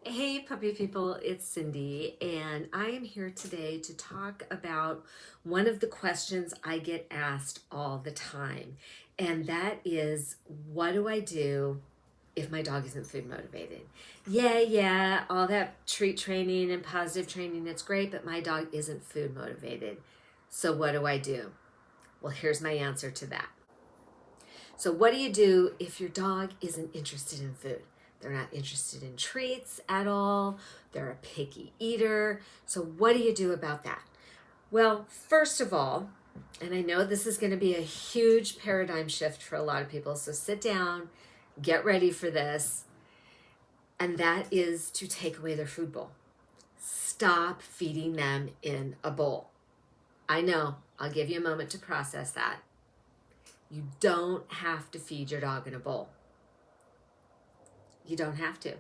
Hey puppy people, it's Cindy, and I am here today to talk about one of the questions I get asked all the time, and that is, what do I do if my dog isn't food motivated? Yeah, all that treat training and positive training, it's great, but my dog isn't food motivated. So what do I do? Well, here's my answer to that. So what do you do if your dog isn't interested in food? They're not interested in treats at all. They're a picky eater. So what do you do about that? Well, first of all, and I know this is going to be a huge paradigm shift for a lot of people, so sit down, get ready for this, and that is to take away their food bowl. Stop feeding them in a bowl. I know, I'll give you a moment to process that. You don't have to feed your dog in a bowl. You don't have to.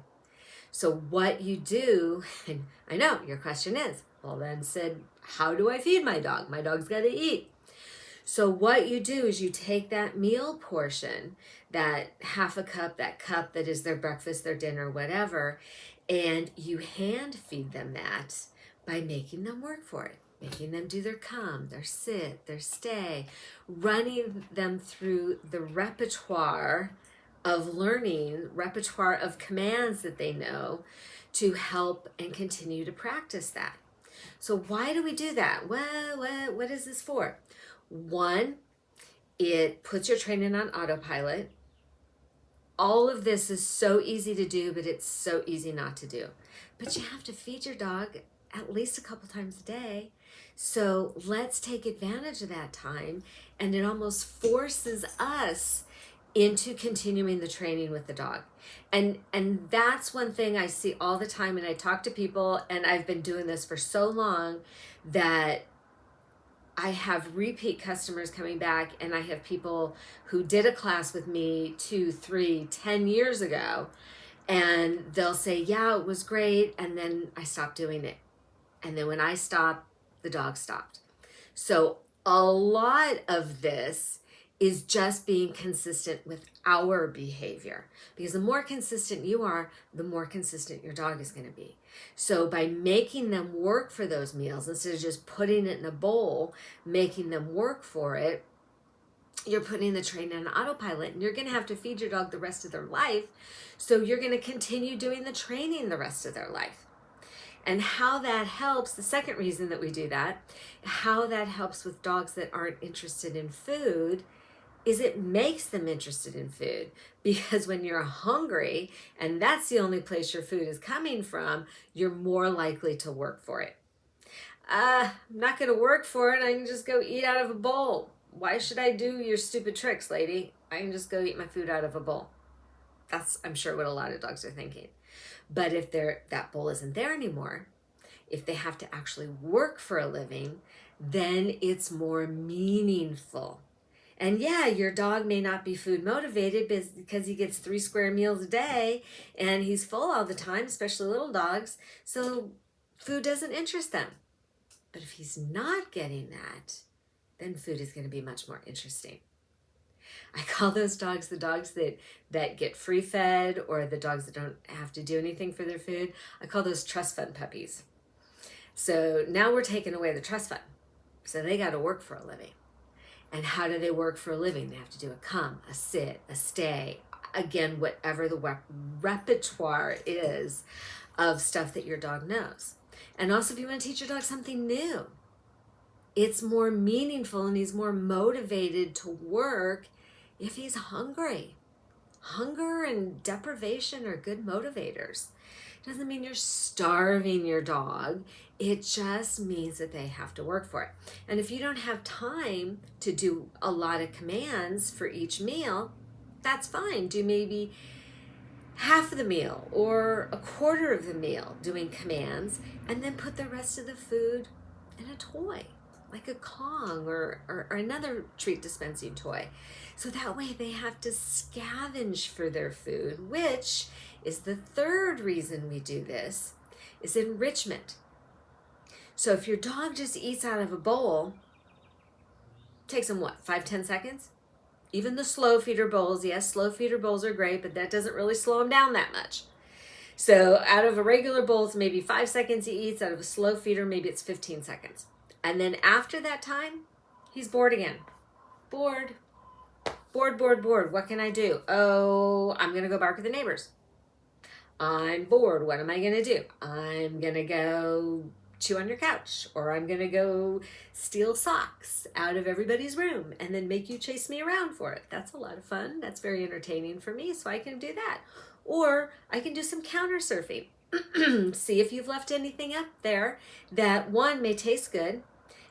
So what you do, and I know your question is, well then Sid, how do I feed my dog? My dog's got to eat. So what you do is you take that meal portion, that half a cup, that cup that is their breakfast, their dinner, whatever, and you hand feed them that by making them work for it. Making them do their come, their sit, their stay, running them through the repertoire of learning, repertoire of commands that they know to help and continue to practice that. So why do we do that? Well, what is this for? One, it puts your training on autopilot. All of this is so easy to do, but it's so easy not to do. But you have to feed your dog at least a couple times a day. So let's take advantage of that time. And it almost forces us into continuing the training with the dog. And that's one thing I see all the time, and I talk to people, and I've been doing this for so long that I have repeat customers coming back, and I have people who did a class with me 2, 3, 10 years ago, and they'll say, yeah, it was great, and then I stopped doing it. And then when I stopped, the dog stopped. So a lot of this is just being consistent with our behavior, because the more consistent you are, the more consistent your dog is going to be. So by making them work for those meals, instead of just putting it in a bowl, making them work for it, you're putting the train on autopilot, and you're going to have to feed your dog the rest of their life. So you're going to continue doing the training the rest of their life. And how that helps, the second reason that we do that, how that helps with dogs that aren't interested in food, is it makes them interested in food. Because when you're hungry and that's the only place your food is coming from, you're more likely to work for it. I'm not going to work for it. I can just go eat out of a bowl. Why should I do your stupid tricks, lady? I can just go eat my food out of a bowl. That's, I'm sure, what a lot of dogs are thinking. But if that bowl isn't there anymore, if they have to actually work for a living, then it's more meaningful. And yeah, your dog may not be food motivated because he gets 3 square meals a day and he's full all the time, especially little dogs. So food doesn't interest them. But if he's not getting that, then food is going to be much more interesting. I call those dogs the dogs that get free fed, or the dogs that don't have to do anything for their food. I call those trust fund puppies. So now we're taking away the trust fund. So they got to work for a living. And how do they work for a living? They have to do a come, a sit, a stay. Again, whatever the repertoire is of stuff that your dog knows. And also, if you want to teach your dog something new, it's more meaningful and he's more motivated to work if he's hungry. Hunger and deprivation are good motivators. Doesn't mean you're starving your dog. It just means that they have to work for it. And if you don't have time to do a lot of commands for each meal, that's fine. Do maybe half of the meal or a quarter of the meal doing commands, and then put the rest of the food in a toy, like a Kong or another treat dispensing toy. So that way they have to scavenge for their food, which is the third reason we do this, is enrichment. So if your dog just eats out of a bowl, it takes them what, 5-10 seconds? Even the slow feeder bowls, yes, slow feeder bowls are great, but that doesn't really slow them down that much. So out of a regular bowl, it's maybe 5 seconds he eats. Out of a slow feeder, maybe it's 15 seconds. And then after that time, he's bored again. Bored. Bored, bored, bored. What can I do? Oh, I'm going to go bark at the neighbors. I'm bored. What am I going to do? I'm going to go chew on your couch, or I'm going to go steal socks out of everybody's room and then make you chase me around for it. That's a lot of fun. That's very entertaining for me, so I can do that. Or I can do some counter surfing. See if you've left anything up there that, one, may taste good,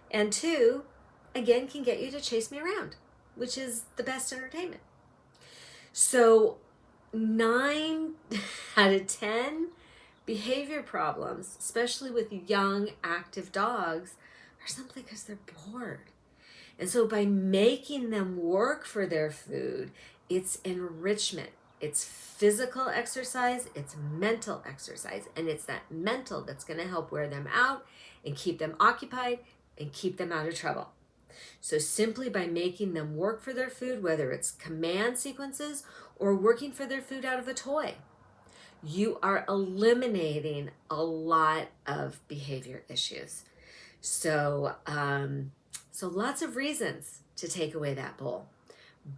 and two, again, can get you to chase me around, which is the best entertainment. So 9 out of 10 behavior problems, especially with young, active dogs, are simply because they're bored. And so by making them work for their food, it's enrichment. It's physical exercise, it's mental exercise, and it's that mental that's going to help wear them out and keep them occupied and keep them out of trouble. So simply by making them work for their food, whether it's command sequences or working for their food out of a toy, you are eliminating a lot of behavior issues. So, so lots of reasons to take away that bowl.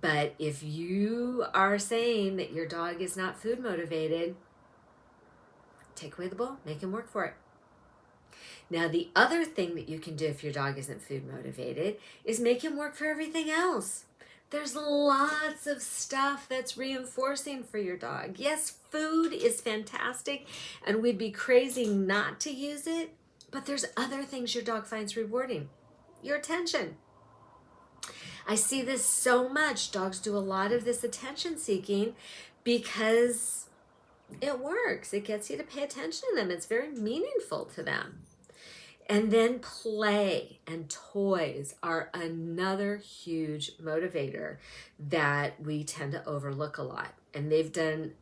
But if you are saying that your dog is not food motivated, take away the bowl, make him work for it. Now, the other thing that you can do if your dog isn't food motivated is make him work for everything else. There's lots of stuff that's reinforcing for your dog. Yes, food is fantastic, and we'd be crazy not to use it, but there's other things your dog finds rewarding. Your attention. I see this so much. Dogs do a lot of this attention seeking because it works. It gets you to pay attention to them. It's very meaningful to them. And then play and toys are another huge motivator that we tend to overlook a lot. And they've done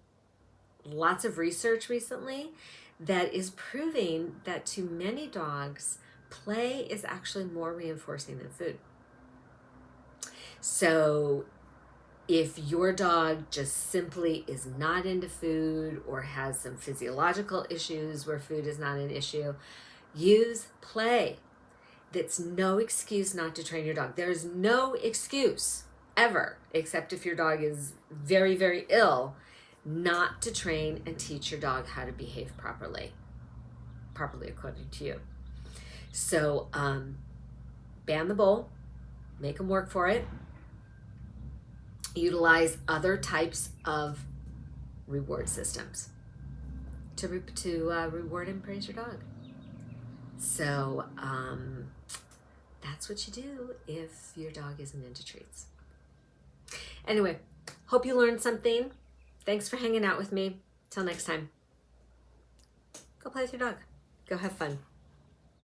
lots of research recently that is proving that to many dogs, play is actually more reinforcing than food. So if your dog just simply is not into food or has some physiological issues where food is not an issue, use play. That's no excuse not to train your dog. There's no excuse ever, except if your dog is very, very ill, not to train and teach your dog how to behave properly according to you. So ban the bowl, make them work for it. Utilize other types of reward systems to reward and praise your dog. So that's what you do if your dog isn't into treats. Anyway, hope you learned something. Thanks for hanging out with me. Till next time. Go play with your dog. Go have fun.